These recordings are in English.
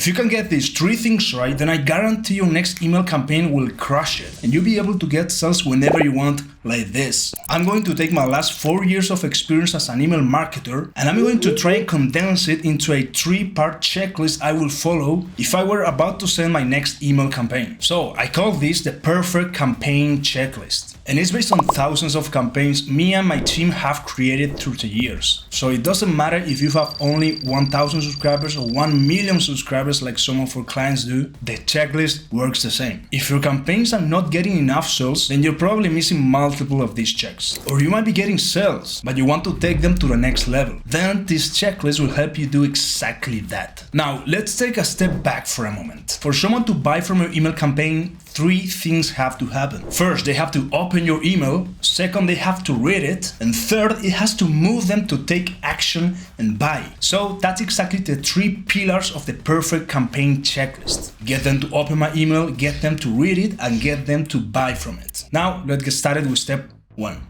you can get these 3 things right, then I guarantee your next email campaign will crush it, and you'll be able to get sales whenever you want, like this. I'm going to take my last 4 years of experience as an email marketer, and I'm going to try and condense it into a 3-part checklist I will follow if I were about to send my next email campaign. So I call this the perfect campaign checklist. And it's based on thousands of campaigns me and my team have created through the years. So it doesn't matter if you have only 1,000 subscribers or 1 million subscribers like some of our clients do, the checklist works the same. If your campaigns are not getting enough sales, then you're probably missing multiple of these checks. Or you might be getting sales, but you want to take them to the next level. Then this checklist will help you do exactly that. Now, let's take a step back for a moment. For someone to buy from your email campaign, 3 things have to happen. First, they have to open your email. Second, they have to read it. And third, it has to move them to take action and buy. So that's exactly the 3 pillars of the perfect campaign checklist. Get them to open my email, get them to read it, and get them to buy from it. Now, let's get started with step 1.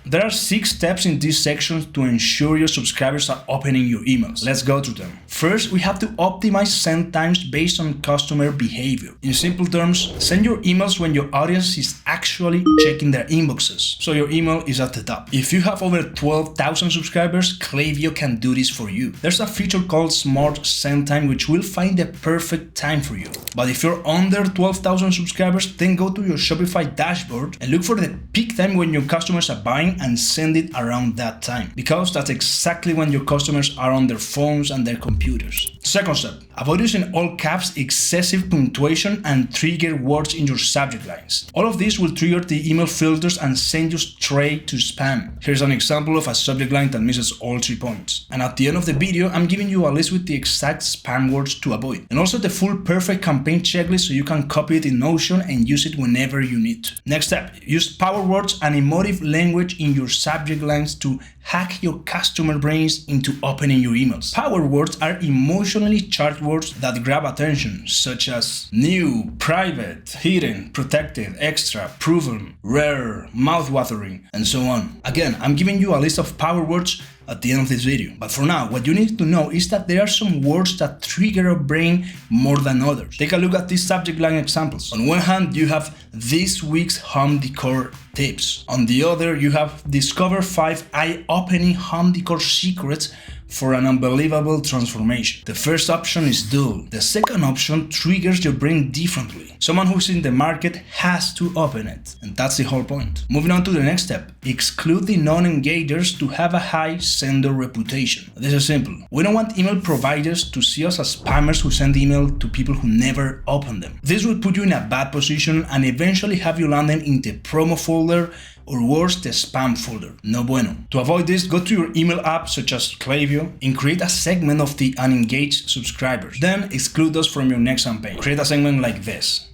There are 6 steps in this section to ensure your subscribers are opening your emails. Let's go through them. First, we have to optimize send times based on customer behavior. In simple terms, send your emails when your audience is actually checking their inboxes, so your email is at the top. If you have over 12,000 subscribers, Klaviyo can do this for you. There's a feature called Smart Send Time which will find the perfect time for you. But if you're under 12,000 subscribers, then go to your Shopify dashboard and look for the peak time when your customers are buying and send it around that time, because that's exactly when your customers are on their phones and their computers. Second step, avoid using all caps, excessive punctuation, and trigger words in your subject lines. All of these will trigger the email filters and send you straight to spam. Here's an example of a subject line that misses all 3 points. And at the end of the video, I'm giving you a list with the exact spam words to avoid, and also the full perfect campaign checklist so you can copy it in Notion and use it whenever you need to. Next step, use power words and emotive language in your subject lines to hack your customer brains into opening your emails. Power words are emotionally charged words that grab attention, such as new, private, hidden, protected, extra, proven, rare, mouth-watering, and so on. Again, I'm giving you a list of power words at the end of this video. But for now, what you need to know is that there are some words that trigger your brain more than others. Take a look at these subject line examples. On one hand, you have this week's home decor tips. On the other, you have discover 5 eye-opening home decor secrets for an unbelievable transformation. The first option is dull. The second option triggers your brain differently. Someone who's in the market has to open it, and that's the whole point. Moving on to the next step, exclude the non-engagers to have a high sender reputation. This is simple. We don't want email providers to see us as spammers who send email to people who never open them. This will put you in a bad position and eventually have you landing in the promo folder, or worse, the spam folder. No bueno. To avoid this, go to your email app such as Klaviyo and create a segment of the unengaged subscribers. Then exclude those from your next campaign. Create a segment like this.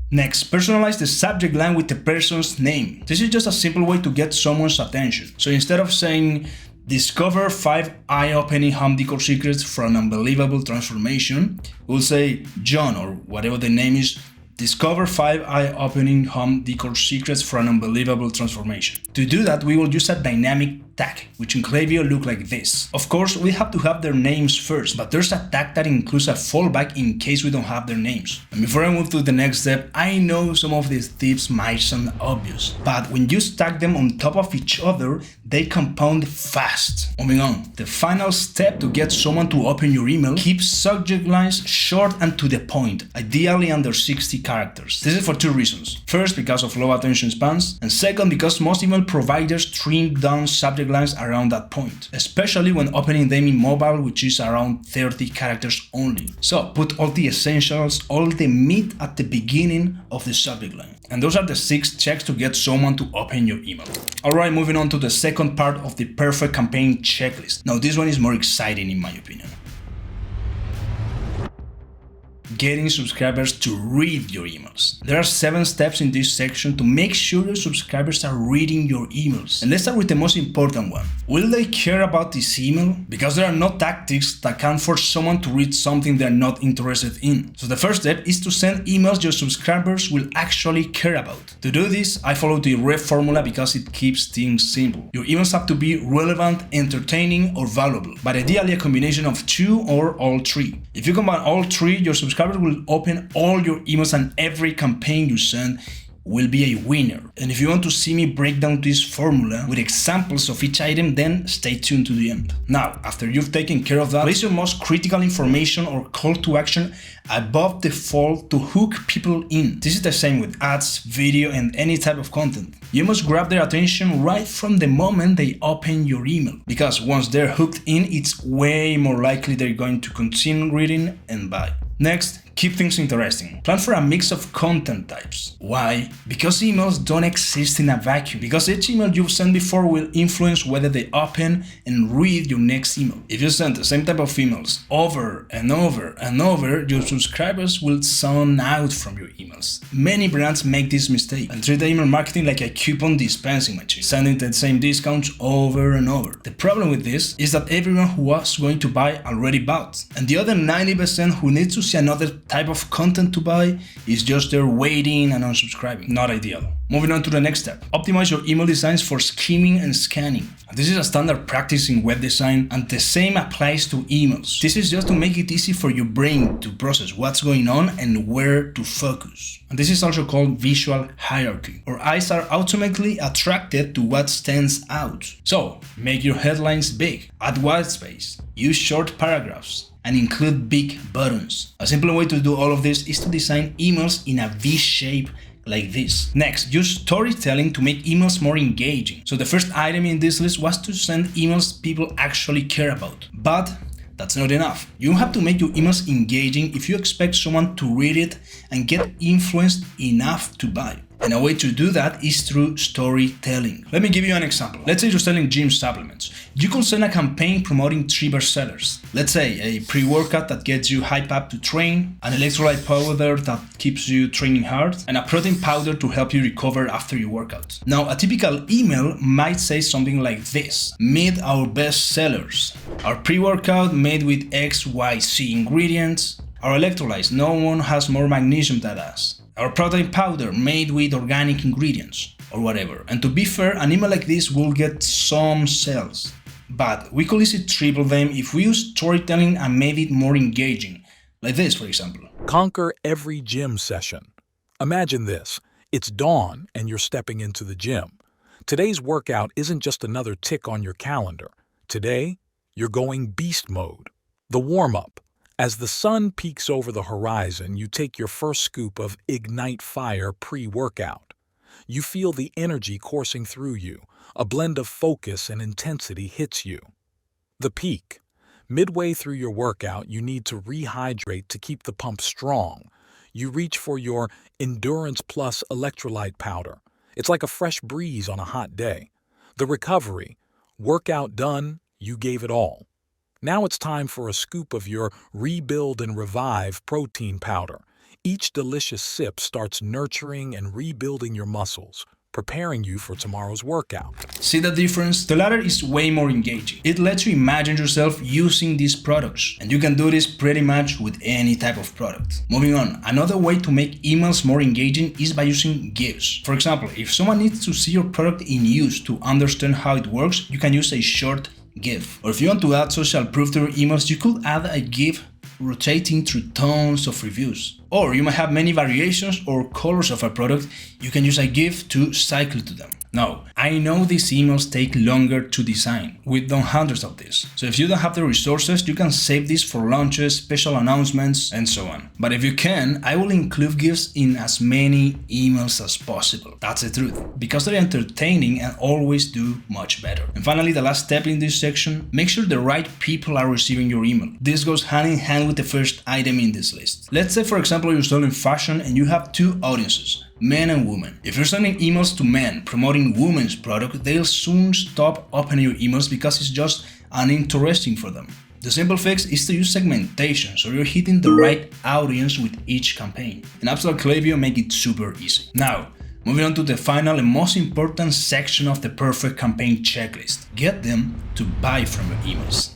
Next, personalize the subject line with the person's name. This is just a simple way to get someone's attention. So instead of saying, discover 5 eye-opening home decor secrets for an unbelievable transformation, we'll say John, or whatever the name is, discover 5 eye-opening home decor secrets for an unbelievable transformation. To do that, we will use a dynamic tag, which in Klaviyo look like this. Of course, we have to have their names first, but there's a tag that includes a fallback in case we don't have their names. And before I move to the next step, I know some of these tips might sound obvious, but when you stack them on top of each other, they compound fast. Moving on, the final step to get someone to open your email, keep subject lines short and to the point, ideally under 60 characters. This is for 2 reasons. First, because of low attention spans, and second, because most email providers trim down subject lines around that point, especially when opening them in mobile, which is around 30 characters only. So put all the essentials, all the meat at the beginning of the subject line. And those are the 6 checks to get someone to open your email. Alright, moving on to the second part of the perfect campaign checklist. Now this one is more exciting in my opinion. getting subscribers to read your emails. There are 7 steps in this section to make sure your subscribers are reading your emails. And let's start with the most important one. Will they care about this email? Because there are no tactics that can force someone to read something they're not interested in. So the first step is to send emails your subscribers will actually care about. To do this, I follow the REV formula because it keeps things simple. Your emails have to be relevant, entertaining, or valuable, but ideally a combination of 2 or all 3. If you combine all 3, your subscribers will open all your emails and every campaign you send will be a winner. And if you want to see me break down this formula with examples of each item, then stay tuned to the end. Now, after you've taken care of that, place your most critical information or call to action above the fold to hook people in. This is the same with ads, video, and any type of content. You must grab their attention right from the moment they open your email, because once they're hooked in, it's way more likely they're going to continue reading and buy. Next, keep things interesting. Plan for a mix of content types. Why? Because emails don't exist in a vacuum. Because each email you've sent before will influence whether they open and read your next email. If you send the same type of emails over and over and over, your subscribers will zone out from your emails. Many brands make this mistake and treat email marketing like a coupon dispensing machine, sending the same discounts over and over. The problem with this is that everyone who was going to buy already bought, and the other 90% who needs to see another type of content to buy is just there waiting and unsubscribing. Not ideal. Moving on to the next step. Optimize your email designs for skimming and scanning. This is a standard practice in web design, and the same applies to emails. This is just to make it easy for your brain to process what's going on and where to focus. And this is also called visual hierarchy. Our eyes are automatically attracted to what stands out. So, make your headlines big, add white space, use short paragraphs, and include big buttons. A simple way to do all of this is to design emails in a V shape like this. Next, use storytelling to make emails more engaging. So the first item in this list was to send emails people actually care about. But that's not enough. You have to make your emails engaging if you expect someone to read it and get influenced enough to buy. And a way to do that is through storytelling. Let me give you an example. Let's say you're selling gym supplements. You could send a campaign promoting 3 bestsellers. Let's say a pre-workout that gets you hyped up to train, an electrolyte powder that keeps you training hard, and a protein powder to help you recover after your workout. Now, a typical email might say something like this: meet our bestsellers. Our pre-workout made with XYZ ingredients. Our electrolytes, no one has more magnesium than us. Our protein powder made with organic ingredients, or whatever. And to be fair, an email like this will get some sales. But we could easily triple them if we use storytelling and made it more engaging. Like this, for example. Conquer every gym session. Imagine this. It's dawn and you're stepping into the gym. Today's workout isn't just another tick on your calendar. Today, you're going beast mode. The warm-up. As the sun peaks over the horizon, you take your first scoop of Ignite Fire pre-workout. You feel the energy coursing through you. A blend of focus and intensity hits you. The peak. Midway through your workout, you need to rehydrate to keep the pump strong. You reach for your Endurance Plus electrolyte powder. It's like a fresh breeze on a hot day. The recovery. Workout done, you gave it all. Now it's time for a scoop of your Rebuild and Revive protein powder. Each delicious sip starts nurturing and rebuilding your muscles, preparing you for tomorrow's workout. See the difference? The latter is way more engaging. It lets you imagine yourself using these products, and you can do this pretty much with any type of product. Moving on, another way to make emails more engaging is by using GIFs. For example, if someone needs to see your product in use to understand how it works, you can use a short GIF. Or if you want to add social proof to your emails, you could add a GIF rotating through tons of reviews. Or you might have many variations or colors of a product. You can use a GIF to cycle to them. Now, I know these emails take longer to design. We've done hundreds of these. So if you don't have the resources, you can save this for launches, special announcements, and so on. But if you can, I will include GIFs in as many emails as possible. That's the truth. Because they're entertaining and always do much better. And finally, the last step in this section, make sure the right people are receiving your email. This goes hand in hand with the first item in this list. Let's say, for example, you're selling fashion and you have 2 audiences. Men and women. If you're sending emails to men promoting women's product, they'll soon stop opening your emails because it's just uninteresting for them. The simple fix is to use segmentation so you're hitting the right audience with each campaign. And Absolute Klaviyo make it super easy. Now, moving on to the final and most important section of the perfect campaign checklist. Get them to buy from your emails.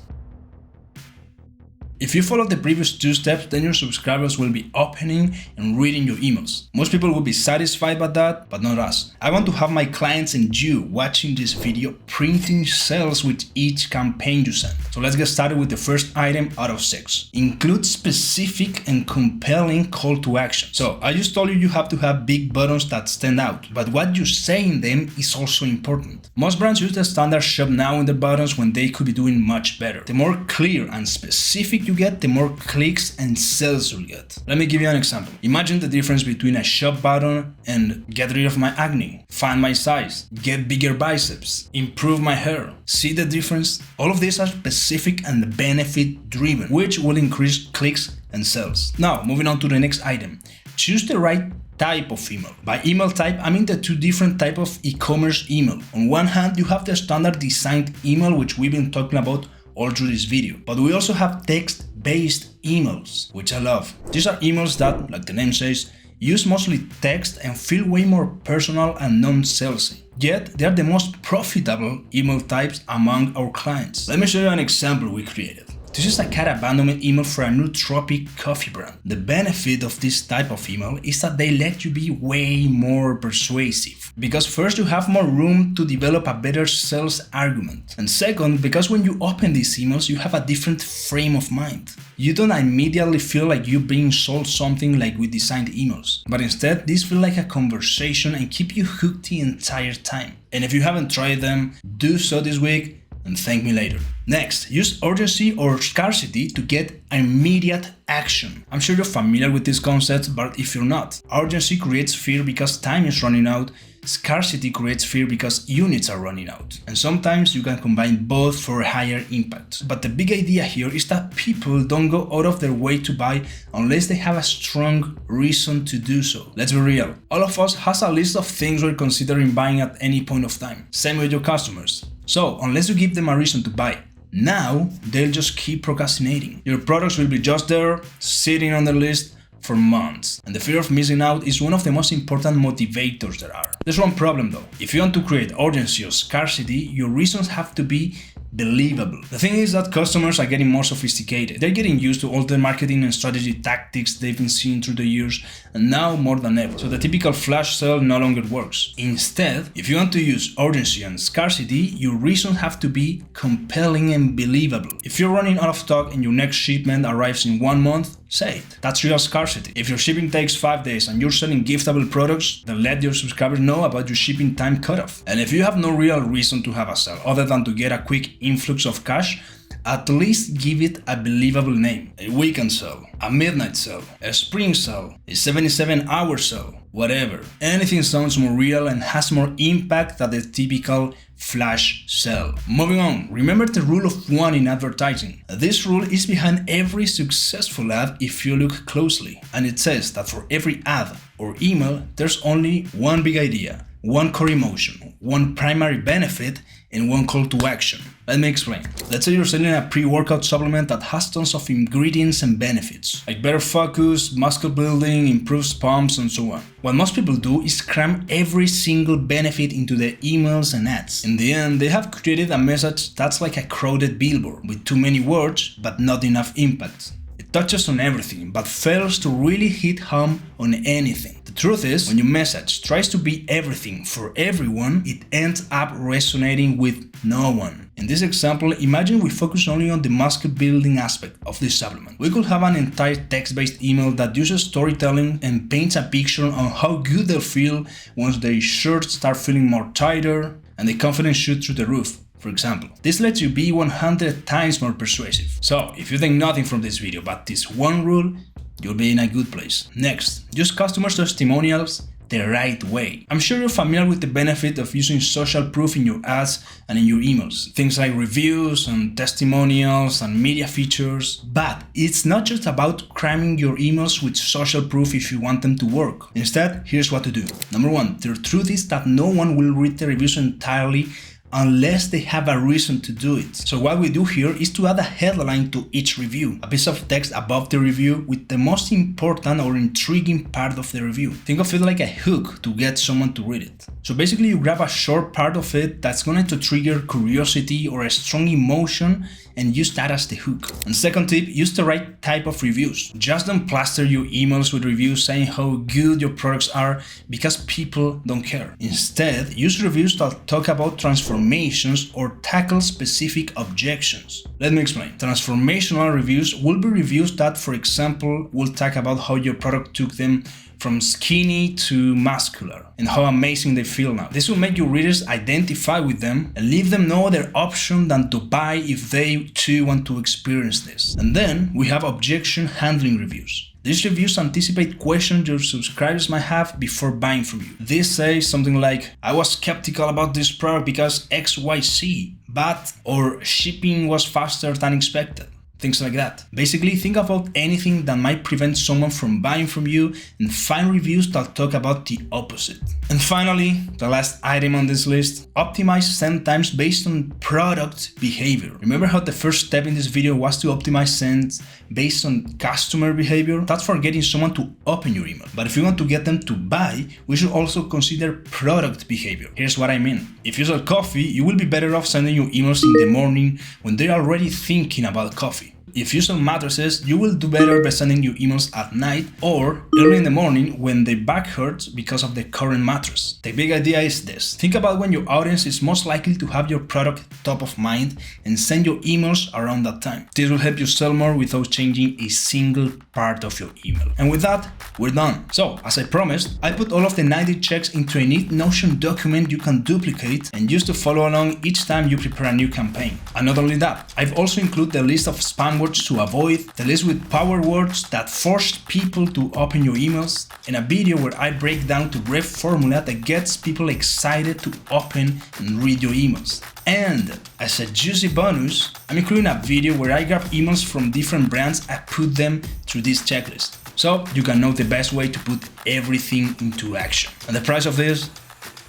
If you follow the previous two steps, then your subscribers will be opening and reading your emails. Most people will be satisfied by that, but not us. I want to have my clients and you watching this video printing sales with each campaign you send. So let's get started with the first item out of 6. Include specific and compelling call to action. So I just told you you have to have big buttons that stand out, but what you say in them is also important. Most brands use the standard shop now in the buttons when they could be doing much better. The more clear and specific you get, the more clicks and sales you'll get. Let me give you an example. Imagine the difference between a shop button and get rid of my acne, find my size, get bigger biceps, improve my hair. See the difference? All of these are specific and benefit driven, which will increase clicks and sales. Now, moving on to the next item. Choose the right type of email. By email type, I mean the two different types of e-commerce email. On one hand, you have the standard designed email, which we've been talking about all through this video. But we also have text-based emails, which I love. These are emails that, like the name says, use mostly text and feel way more personal and non-salesy. Yet, they are the most profitable email types among our clients. Let me show you an example we created. This is a cat abandonment email for a nootropic coffee brand. The benefit of this type of email is that they let you be way more persuasive. Because first, you have more room to develop a better sales argument. And second, because when you open these emails, you have a different frame of mind. You don't immediately feel like you're being sold something like with designed emails. But instead, these feel like a conversation and keep you hooked the entire time. And if you haven't tried them, do so this week and thank me later. Next, use urgency or scarcity to get immediate action. I'm sure you're familiar with these concepts, but if you're not, urgency creates fear because time is running out. Scarcity creates fear because units are running out. And sometimes you can combine both for a higher impact. But the big idea here is that people don't go out of their way to buy unless they have a strong reason to do so. Let's be real. All of us has a list of things we're considering buying at any point of time. Same with your customers. So, unless you give them a reason to buy now, they'll just keep procrastinating. Your products will be just there, sitting on the list for months. And the fear of missing out is one of the most important motivators there are. There's one problem though. If you want to create urgency or scarcity, your reasons have to be believable. The thing is that customers are getting more sophisticated. They're getting used to all the marketing and strategy tactics they've been seeing through the years, and now more than ever. So the typical flash sale no longer works. Instead, if you want to use urgency and scarcity, your reasons have to be compelling and believable. If you're running out of stock and your next shipment arrives in 1 month, say it. That's real scarcity. If your shipping takes 5 days and you're selling giftable products, then let your subscribers know about your shipping time cutoff. And if you have no real reason to have a sale other than to get a quick influx of cash, at least give it a believable name. A weekend sale, a midnight sale, a spring sale, a 77-hour sale, whatever. Anything sounds more real and has more impact than the typical flash sale. Moving on, remember the rule of 1 in advertising. This rule is behind every successful ad if you look closely. And it says that for every ad or email, there's only one big idea, one core emotion, one primary benefit, and one call to action. Let me explain. Let's say you're selling a pre-workout supplement that has tons of ingredients and benefits, like better focus, muscle building, improves pumps, and so on. What most people do is cram every single benefit into their emails and ads. In the end, they have created a message that's like a crowded billboard, with too many words but not enough impact. It touches on everything, but fails to really hit home on anything. The truth is, when your message tries to be everything for everyone, it ends up resonating with no one. In this example, imagine we focus only on the muscle building aspect of this supplement. We could have an entire text-based email that uses storytelling and paints a picture on how good they'll feel once their shirts start feeling more tighter and the confidence shoots through the roof. For example, this lets you be 100 times more persuasive. So, if you think nothing from this video but this one rule, you'll be in a good place. Next, use customer testimonials the right way. I'm sure you're familiar with the benefit of using social proof in your ads and in your emails. Things like reviews and testimonials and media features. But it's not just about cramming your emails with social proof if you want them to work. Instead, here's what to do. Number 1, the truth is that no one will read the reviews entirely unless they have a reason to do it. So what we do here is to add a headline to each review, a piece of text above the review with the most important or intriguing part of the review. Think of it like a hook to get someone to read it. So basically you grab a short part of it that's going to trigger curiosity or a strong emotion and use that as the hook. And second tip, use the right type of reviews. Just don't plaster your emails with reviews saying how good your products are because people don't care. Instead, use reviews that talk about transformations or tackle specific objections. Let me explain. Transformational reviews will be reviews that, for example, will talk about how your product took them from skinny to muscular and how amazing they feel now. This will make your readers identify with them and leave them no other option than to buy if they too want to experience this. And then we have objection handling reviews. These reviews anticipate questions your subscribers might have before buying from you. This says something like, I was skeptical about this product because XYZ, but or shipping was faster than expected. Things like that. Basically, think about anything that might prevent someone from buying from you and find reviews that talk about the opposite. And finally, the last item on this list, optimize send times based on product behavior. Remember how the first step in this video was to optimize sends based on customer behavior? That's for getting someone to open your email. But if you want to get them to buy, we should also consider product behavior. Here's what I mean. If you sell coffee, you will be better off sending your emails in the morning when they're already thinking about coffee. If you sell mattresses, you will do better by sending your emails at night or early in the morning when their back hurts because of the current mattress. The big idea is this. Think about when your audience is most likely to have your product top of mind and send your emails around that time. This will help you sell more without changing a single part of your email. And with that, we're done. So, as I promised, I put all of the 90 checks into a neat Notion document you can duplicate and use to follow along each time you prepare a new campaign. And not only that, I've also included the list of spam words to avoid, the list with power words that forced people to open your emails, and a video where I break down the ref formula that gets people excited to open and read your emails. And as a juicy bonus, I'm including a video where I grab emails from different brands and put them through this checklist. So you can know the best way to put everything into action. And the price of this?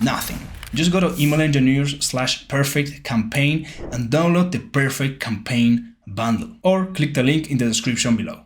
Nothing. Just go to email-engineers/perfect campaign and download the perfect campaign bundle, or click the link in the description below.